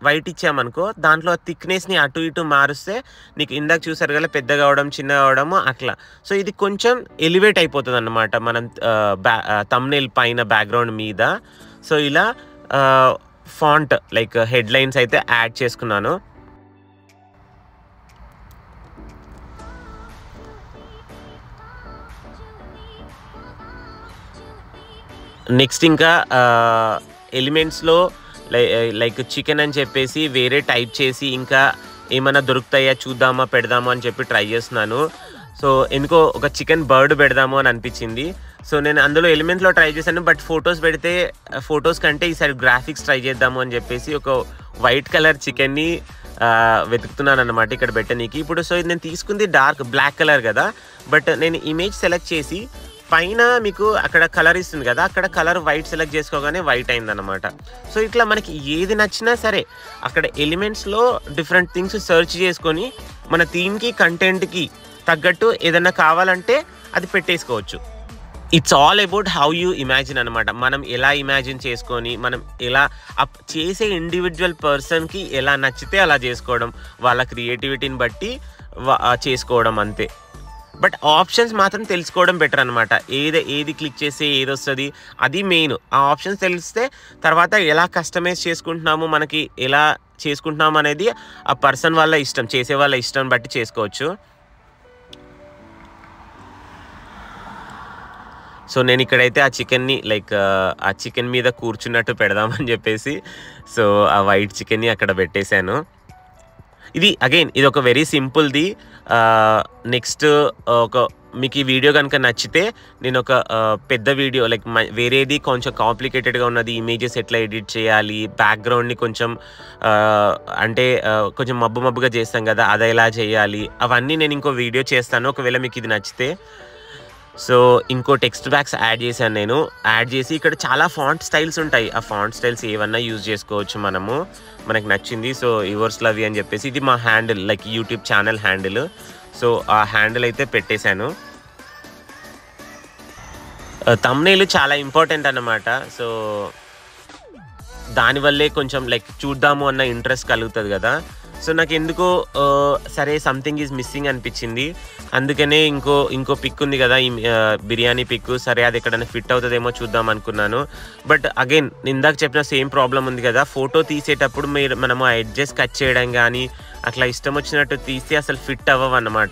వైట్ ఇచ్చామనుకో దాంట్లో థిక్నెస్ని అటు ఇటు మారుస్తే నీకు ఇందాక చూసారు కదా పెద్దగా అవడం చిన్నగా అవడము అట్లా. సో ఇది కొంచెం ఎలివేట్ అయిపోతుంది అన్నమాట మనం థంబ్నెయిల్ పైన బ్యాక్గ్రౌండ్ మీద. సో ఇలా ఫాంట్ లైక్ హెడ్లైన్స్ అయితే యాడ్ చేసుకున్నాను. నెక్స్ట్ ఇంకా ఎలిమెంట్స్లో లైక్ చికెన్ అని చెప్పేసి వేరే టైప్ చేసి ఇంకా ఏమైనా దొరుకుతాయా చూద్దామా పెడదామా అని చెప్పి ట్రై చేస్తున్నాను. సో ఎందుకో ఒక చికెన్ బర్డ్ పెడదాము అని అనిపించింది. సో నేను అందులో ఎలిమెంట్స్లో ట్రై చేశాను, బట్ ఫొటోస్ కంటే ఈసారి గ్రాఫిక్స్ ట్రై చేద్దాము అని చెప్పేసి ఒక వైట్ కలర్ చికెన్ని వెతుకుతున్నాను అనమాట ఇక్కడ పెట్టనీకి. ఇప్పుడు సో నేను తీసుకుంది డార్క్ బ్లాక్ కలర్ కదా, బట్ నేను ఇమేజ్ సెలెక్ట్ చేసి పైన మీకు అక్కడ కలర్ ఇస్తుంది కదా, అక్కడ కలర్ వైట్ సెలెక్ట్ చేసుకోగానే వైట్ అయిందనమాట. సో ఇట్లా మనకి ఏది నచ్చినా సరే అక్కడ ఎలిమెంట్స్లో డిఫరెంట్ థింగ్స్ సెర్చ్ చేసుకొని మన థీమ్కి కంటెంట్కి తగ్గట్టు ఏదైనా కావాలంటే అది పెట్టేసుకోవచ్చు. It's all about how you imagine అనమాట. మనం ఎలా ఇమాజిన్ చేసుకొని మనం ఎలా చేసే ఇండివిజువల్ పర్సన్కి ఎలా నచ్చితే అలా చేసుకోవడం, వాళ్ళ క్రియేటివిటీని బట్టి చేసుకోవడం అంతే. బట్ ఆప్షన్స్ మాత్రం తెలుసుకోవడం బెటర్ అనమాట. ఏది క్లిక్ చేస్తే ఏది వస్తుంది అది మెయిన్. ఆ ఆప్షన్స్ తెలిస్తే తర్వాత ఎలా కస్టమైజ్ చేసుకుంటున్నాము, మనకి ఎలా చేసుకుంటున్నాము అనేది ఆ పర్సన్ వాళ్ళ ఇష్టం, చేసే వాళ్ళ ఇష్టం బట్టి చేసుకోవచ్చు. సో నేను ఇక్కడైతే ఆ చికెన్ని లైక్ ఆ చికెన్ మీద కూర్చున్నట్టు పెడదామని చెప్పేసి సో ఆ వైట్ చికెన్ని అక్కడ పెట్టేశాను. ఇది ఒక వెరీ సింపుల్ది. నెక్స్ట్ మీకు ఈ వీడియో కనుక నచ్చితే నేను ఒక పెద్ద వీడియో లైక్ వేరేది కొంచెం కాంప్లికేటెడ్గా ఉన్నది, ఇమేజెస్ ఎట్లా ఎడిట్ చేయాలి, బ్యాక్గ్రౌండ్ని కొంచెం అంటే కొంచెం మబ్బుగా చేస్తాం కదా అది ఎలా చేయాలి, అవన్నీ నేను ఇంకో వీడియో చేస్తాను ఒకవేళ మీకు ఇది నచ్చితే. సో ఇంకో టెక్స్ట్ బ్యాక్స్ యాడ్ చేశాను నేను. యాడ్ చేసి ఇక్కడ చాలా ఫాంట్ స్టైల్స్ ఉంటాయి, ఆ ఫాంట్ స్టైల్స్ ఏమన్నా యూజ్ చేసుకోవచ్చు మనకు నచ్చింది. సో యువర్స్ లవ్ అని చెప్పేసి ఇది మా handle like YouTube channel handle. So ఆ హ్యాండిల్ అయితే పెట్టేశాను. థంబ్నెయిల్ చాలా ఇంపార్టెంట్ అన్నమాట. సో దానివల్లే కొంచెం లైక్ చూద్దాము అన్న ఇంట్రెస్ట్ కలుగుతుంది కదా. సో నాకు ఎందుకో సరే సంథింగ్ ఈజ్ మిస్సింగ్ అనిపించింది. అందుకనే ఇంకో పిక్ ఉంది కదా ఈ బిర్యానీ పిక్, సరే అది ఎక్కడైనా ఫిట్ అవుతుందేమో చూద్దాం అనుకున్నాను. బట్ అగైన్ ఇందాక చెప్పిన సేమ్ ప్రాబ్లం ఉంది కదా, ఫోటో తీసేటప్పుడు మనము ఆ ఎడ్జెస్ కట్ చేయడం కానీ అట్లా ఇష్టం వచ్చినట్టు తీస్తే అసలు ఫిట్ అవ్వవు అన్నమాట.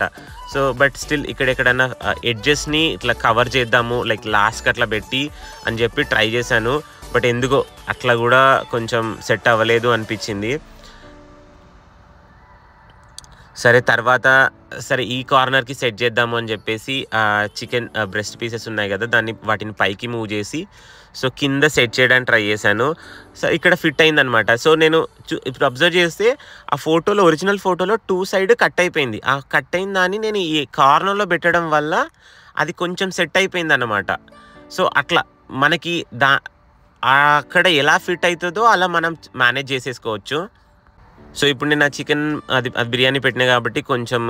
సో బట్ స్టిల్ ఎక్కడైనా ఎడ్జెస్ని ఇట్లా కవర్ చేద్దాము లైక్ లాస్ట్కి అట్లా పెట్టి అని చెప్పి ట్రై చేశాను. బట్ ఎందుకో అట్లా కూడా కొంచెం సెట్ అవ్వలేదు అనిపించింది. సరే ఈ కార్నర్కి సెట్ చేద్దాము అని చెప్పేసి చికెన్ బ్రెస్ట్ పీసెస్ ఉన్నాయి కదా వాటిని పైకి మూవ్ చేసి సో కింద సెట్ చేయడానికి ట్రై చేశాను. సో ఇక్కడ ఫిట్ అయిందనమాట. సో నేను ఇప్పుడు అబ్జర్వ్ చేస్తే ఆ ఫోటోలో ఒరిజినల్ ఫోటోలో 2 సైడ్ కట్ అయిపోయింది. ఆ కట్ అయిన దాన్ని నేను ఈ కార్నర్లో పెట్టడం వల్ల అది కొంచెం సెట్ అయిపోయింది అన్నమాట. సో అట్లా మనకి అక్కడ ఎలా ఫిట్ అవుతుందో అలా మనం మేనేజ్ చేసేసుకోవచ్చు. సో ఇప్పుడు నేను ఆ చికెన్ అది బిర్యానీ పెట్టినా కాబట్టి కొంచెం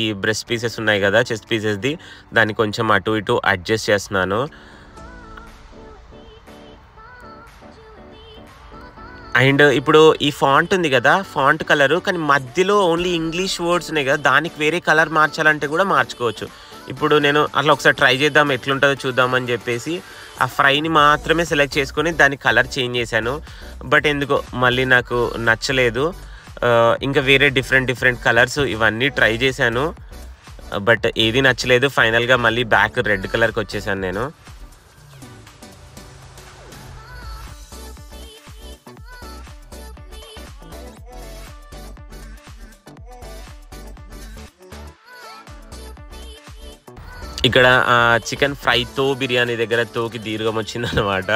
ఈ బ్రెస్ట్ పీసెస్ ఉన్నాయి కదా చెస్ట్ పీసెస్ది దాన్ని కొంచెం అటు ఇటు అడ్జస్ట్ చేస్తున్నాను. అండ్ ఇప్పుడు ఈ ఫాంట్ ఉంది కదా, ఫాంట్ కలరు కానీ మధ్యలో ఓన్లీ ఇంగ్లీష్ వర్డ్స్ ఉన్నాయి కదా, దానికి వేరే కలర్ మార్చాలంటే కూడా మార్చుకోవచ్చు. ఇప్పుడు నేను అట్లా ఒకసారి ట్రై చేద్దాం ఎట్లుంటుందో చూద్దామని చెప్పేసి ఆ ఫ్రైని మాత్రమే సెలెక్ట్ చేసుకొని దాని కలర్ చేంజ్ చేశాను. బట్ ఎందుకో మళ్ళీ నాకు నచ్చలేదు. ఇంకా వేరే డిఫరెంట్ కలర్స్ ఇవన్నీ ట్రై చేశాను, బట్ ఏది నచ్చలేదు. ఫైనల్గా మళ్ళీ బ్యాక్ రెడ్ కలర్కి వచ్చేసాను నేను. ఇక్కడ చికెన్ ఫ్రైతో బిర్యానీ దగ్గర తోకి దీర్ఘం వచ్చిందనమాట.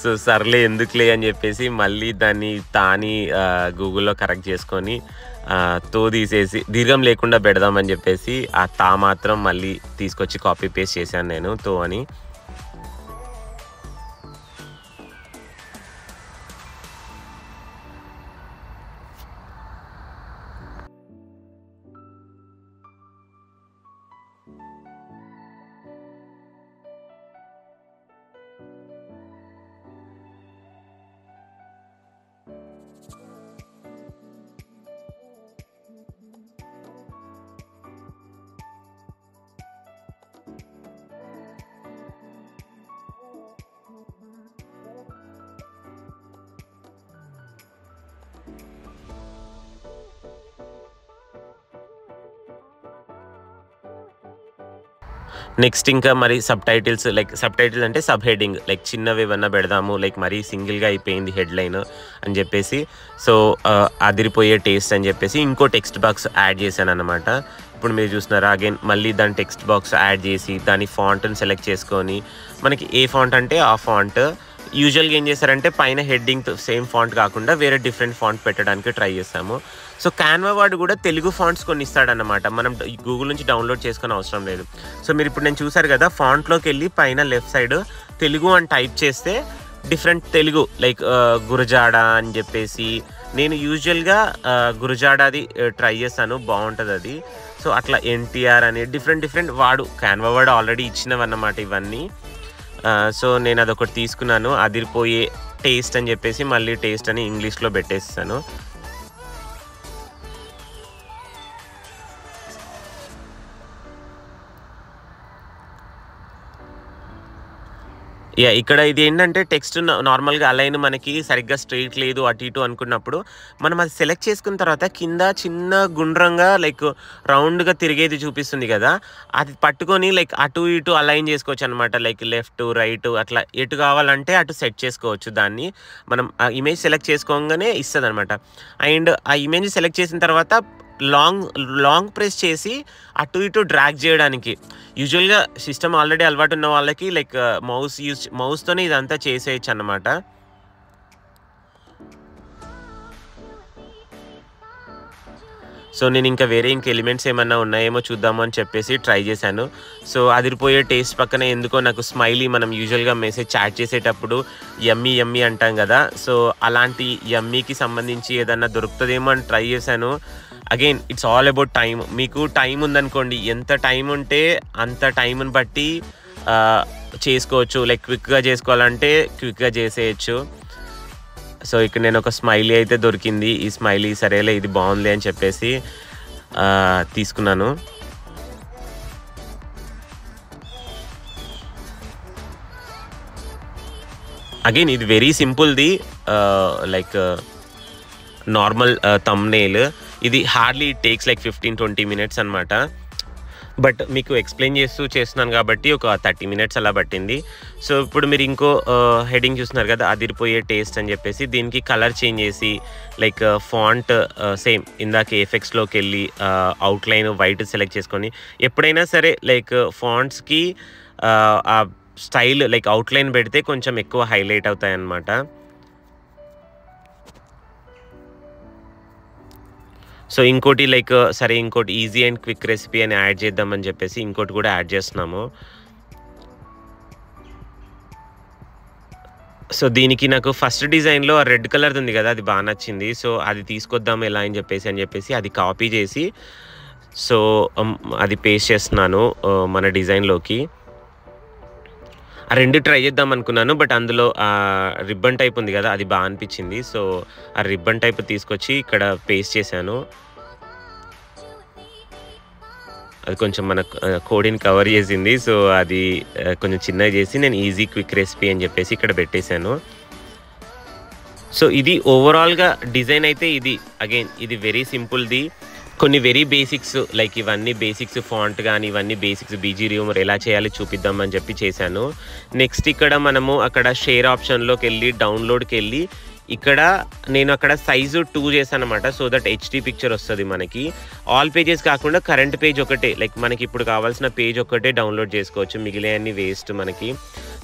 సో సర్లే ఎందుకులే అని చెప్పేసి మళ్ళీ దాన్ని గూగుల్లో కరెక్ట్ చేసుకొని తో తీసేసి దీర్ఘం లేకుండా పెడదామని చెప్పేసి ఆ మాత్రం మళ్ళీ తీసుకొచ్చి కాపీ పేస్ట్ చేశాను నేను తో అని. నెక్స్ట్ ఇంకా మరి సబ్‌టైటిల్స్ లైక్ సబ్‌టైటిల్ అంటే సబ్ హెడ్డింగ్ లైక్ చిన్నవి ఏమన్నా పెడదాము లైక్ మరీ సింగిల్‌గా అయిపోయింది హెడ్‌లైన్ అని చెప్పేసి సో అదిరిపోయే టేస్ట్ అని చెప్పేసి ఇంకో టెక్స్ట్ బాక్స్ యాడ్ చేశానన్నమాట. ఇప్పుడు మీరు చూస్తున్నారా అగైన్ మళ్ళీ దాని టెక్స్ట్ బాక్స్ యాడ్ చేసి దాని ఫాంట్‌ని సెలెక్ట్ చేసుకొని మనకి ఏ ఫాంట్ అంటే ఆ ఫాంట్ యూజువల్గా ఏం చేశారంటే పైన హెడ్డింగ్ సేమ్ ఫాంట్ కాకుండా వేరే డిఫరెంట్ ఫాంట్ పెట్టడానికి ట్రై చేస్తాము. సో క్యాన్వా వాడు కూడా తెలుగు ఫాంట్స్ కొన్ని ఇస్తాడన్నమాట. మనం గూగుల్ నుంచి డౌన్లోడ్ చేసుకునే అవసరం లేదు. సో మీరు ఇప్పుడు నేను చూసారు కదా ఫాంట్లోకి వెళ్ళి పైన లెఫ్ట్ సైడ్ తెలుగు అని టైప్ చేస్తే డిఫరెంట్ తెలుగు లైక్ గురజాడ అని చెప్పేసి నేను యూజువల్గా గురజాడది ట్రై చేస్తాను, బాగుంటుంది అది. సో అట్లా ఎన్టీఆర్ అని డిఫరెంట్ వాడు క్యాన్వా వాడు ఆల్రెడీ ఇచ్చినవన్నమాట ఇవన్నీ. సో నేను అదొకటి తీసుకున్నాను, అదిరిపోయే టేస్ట్ అని చెప్పేసి మళ్ళీ టేస్ట్ అని ఇంగ్లీష్లో పెట్టేస్తాను. ఇక్కడ ఇది ఏంటంటే టెక్స్ట్ నార్మల్గా అలైన్ మనకి సరిగ్గా స్ట్రైట్ లేదు అటు ఇటు అనుకున్నప్పుడు మనం అది సెలెక్ట్ చేసుకున్న తర్వాత కింద చిన్న గుండ్రంగా లైక్ రౌండ్గా తిరిగేది చూపిస్తుంది కదా, అది పట్టుకొని లైక్ అటు ఇటు అలైన్ చేసుకోవచ్చు అనమాట. లైక్ లెఫ్ట్ రైట్ అట్లా ఎటు కావాలంటే అటు సెట్ చేసుకోవచ్చు. దాన్ని మనం ఆ ఇమేజ్ సెలెక్ట్ చేసుకోగానే ఇస్తుంది అనమాట. అండ్ ఆ ఇమేజ్ సెలెక్ట్ చేసిన తర్వాత లాంగ్ ప్రెస్ చేసి అటు ఇటు డ్రాగ్ చేయడానికి యూజువల్గా సిస్టమ్ ఆల్రెడీ అలవాటు ఉన్న వాళ్ళకి లైక్ మౌస్తోనే ఇదంతా చేసేయచ్చు అన్నమాట. సో నేను ఇంకా వేరే ఎలిమెంట్స్ ఏమన్నా ఉన్నాయేమో చూద్దాము అని చెప్పేసి ట్రై చేశాను. సో అదిరిపోయే టేస్ట్ పక్కన ఎందుకో నాకు స్మైలీ మనం యూజువల్గా మెసేజ్ చాట్ చేసేటప్పుడు యమ్మీ అంటాం కదా, సో అలాంటి యమ్మీకి సంబంధించి ఏదన్నా దొరుకుతుందేమో అని ట్రై చేశాను. Again it's all about time. మీకు టైం ఉందనుకోండి, ఎంత టైం ఉంటే అంత టైంని బట్టి చేసుకోవచ్చు. లైక్ క్విక్గా చేసుకోవాలంటే క్విక్గా చేసేయచ్చు. సో ఇక్కడ నేను ఒక స్మైలీ అయితే దొరికింది. ఈ స్మైలీ సరేలే ఇది బాగుంది అని చెప్పేసి తీసుకున్నాను. అగైన్ ఇది వెరీ సింపుల్ది లైక్ నార్మల్ థంబ్నెయిల్. ఇది hardly it takes like 15-20 minutes అనమాట. బట్ మీకు ఎక్స్ప్లెయిన్ చేస్తున్నాను కాబట్టి ఒక 30 minutes అలా పట్టింది. సో ఇప్పుడు మీరు ఇంకో హెడ్డింగ్ చూస్తున్నారు కదా అదిరిపోయే టేస్ట్ అని చెప్పేసి దీనికి కలర్ చేంజ్ చేసి లైక్ ఫాంట్ సేమ్ ఇందాక ఎఫెక్ట్స్లోకి వెళ్ళి అవుట్లైన్ వైట్ సెలెక్ట్ చేసుకొని ఎప్పుడైనా సరే లైక్ ఫాంట్స్కి ఆ స్టైల్ లైక్ అవుట్లైన్ పెడితే కొంచెం ఎక్కువ హైలైట్ అవుతాయి అన్నమాట. సో ఇంకోటి లైక్ సరే ఇంకోటి ఈజీ అండ్ క్విక్ రెసిపీ అని యాడ్ చేద్దామని చెప్పేసి ఇంకోటి కూడా యాడ్ చేస్తున్నాము. సో దీనికి నాకు ఫస్ట్ డిజైన్లో రెడ్ కలర్ది ఉంది కదా అది బాగా నచ్చింది. సో అది తీసుకొద్దాం ఎలా అని చెప్పేసి అది కాపీ చేసి సో అది పేస్ట్ చేస్తున్నాను మన డిజైన్లోకి. ఆ రెండు ట్రై చేద్దాం అనుకున్నాను బట్ అందులో రిబ్బన్ టైప్ ఉంది కదా అది బాగా అనిపించింది. సో ఆ రిబ్బన్ టైప్ తీసుకొచ్చి ఇక్కడ పేస్ట్ చేశాను. అది కొంచెం మన కోడిని కవర్ చేసింది. సో అది కొంచెం చిన్నగా చేసి నేను ఈజీ క్విక్ రెసిపీ అని చెప్పేసి ఇక్కడ పెట్టేశాను. సో ఇది ఓవరాల్గా డిజైన్ అయితే ఇది అగైన్ ఇది వెరీ సింపుల్ది. కొన్ని వెరీ బేసిక్స్ లైక్ ఇవన్నీ బేసిక్స్ ఫాంట్ కానీ ఇవన్నీ బేసిక్స్ బీజీ రిమూవర్ ఎలా చేయాలి చూపిద్దామని చెప్పి చేశాను. నెక్స్ట్ ఇక్కడ మనము అక్కడ షేర్ ఆప్షన్లోకి వెళ్ళి డౌన్లోడ్కి వెళ్ళి ఇక్కడ నేను అక్కడ సైజు 2 చేశాను అనమాట. సో దట్ హెచ్డి పిక్చర్ వస్తుంది మనకి. ఆల్ పేజెస్ కాకుండా కరెంట్ పేజ్ ఒకటే లైక్ మనకి ఇప్పుడు కావాల్సిన పేజ్ ఒకటే డౌన్లోడ్ చేసుకోవచ్చు, మిగిలిన అన్ని వేస్ట్ మనకి.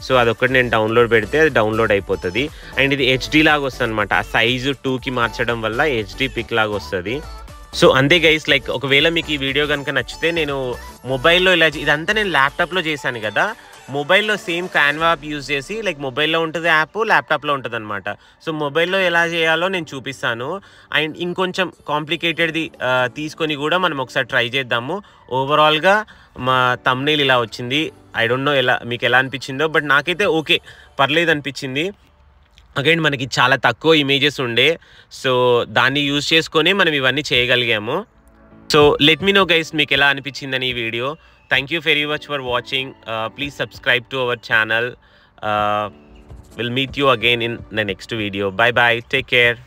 సో అదొకటి నేను డౌన్లోడ్ పెడితే అది డౌన్లోడ్ అయిపోతుంది. అండ్ ఇది హెచ్డి లాగా వస్తుంది అనమాట. ఆ సైజు 2కి మార్చడం వల్ల హెచ్డి పిక్ లాగా వస్తుంది. సో అంతే గైస్ లైక్ ఒకవేళ మీకు ఈ వీడియో కనుక నచ్చితే నేను మొబైల్లో ఇలా ఇదంతా నేను ల్యాప్టాప్లో చేశాను కదా, మొబైల్లో సేమ్ క్యాన్వా యాప్ యూజ్ చేసి లైక్ మొబైల్లో ఉంటుంది యాప్, ల్యాప్టాప్లో ఉంటుంది అనమాట. సో మొబైల్లో ఎలా చేయాలో నేను చూపిస్తాను. అండ్ ఇంకొంచెం కాంప్లికేటెడ్ది తీసుకొని కూడా మనం ఒకసారి ట్రై చేద్దాము. ఓవరాల్గా మా థంబ్నెయిల్ ఇలా వచ్చింది. ఐ డోంట్ నో మీకు ఎలా అనిపించిందో, బట్ నాకైతే ఓకే, పర్లేదు అనిపించింది. అగైన్ మనకి చాలా తక్కువ ఇమేజెస్ ఉండే, సో దాన్ని యూజ్ చేసుకొని మనం ఇవన్నీ చేయగలిగాము. So let me know guys, మీకు ఎలా అనిపించిందని ఈ video. Thank you very much for watching. Please subscribe to our channel. Will meet you again in the next video. Bye bye, take care.